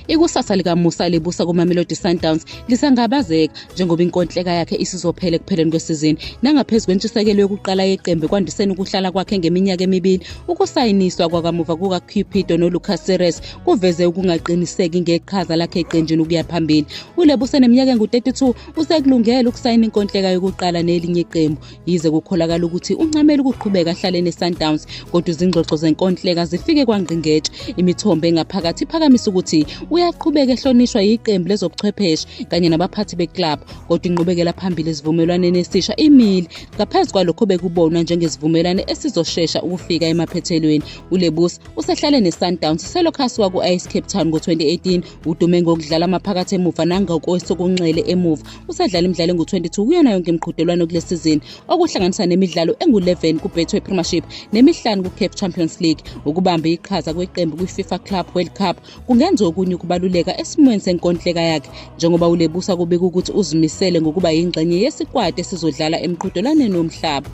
Ikusasa likaMusa Lebusa kuMamelodi Sundowns lisangabazeka njengoba inkontileka yakhe isizophela ekupheleni kwesizini. Nangaphezu kwentshisekelo yokuqala yeqembu kwandiseni ukuhlala kwakhe ngeminyaka emibili, ukusayiniswa kwakamuva kukaCupido noLucas Seres kuveze ukungaqiniseki ngeqhaza lakhe eqenjini ukuya phambili. uLebusa neminyaka engu-32 usekulungela ukusayina inkontileka yokuqala nelinye iqembu, yize kukholakala ukuthi uncamela ukuqhubeka ahlale neSundowns. Kodwa izingxoxo zenkontileka zifike kwangqingetshe. Imithombo engaphakathi iphakamisa ukuthi uyaqhubeka ehlonishwa yiqembu lezobuchwepheshe kanye nabaphathi beklabhu, kodwa inqubekela phambili esivumelwaneni esisha imile. Ngaphezu kwalokho bekubonwa njengesivumelwano esizoshesha ukufika emaphethelweni. uLebusa usehlale neSundowns selokhasiwa ku-AS Cape Town ngo-2018. Udume ngokudlala amaphakathi emuva nangokwesokunxele emuva. Usedlala imidlalo engu-22 kuyona yonke imiqhudelwano kule sizini, okuhlanganisa nemidlalo engu-11 kuBetway Premiership nemihlanu kuCAF Champions League. Ukubamba iqhaza kweqembu kwiFIFA Club World Cup kungenza okunye ukubaluleka esimweni senkontileka yakhe, njengoba uLebusa kubika ukuthi uzimisele ngokuba yingxenye yesikwadi esizodlala emqhudelwaneni womhlaba.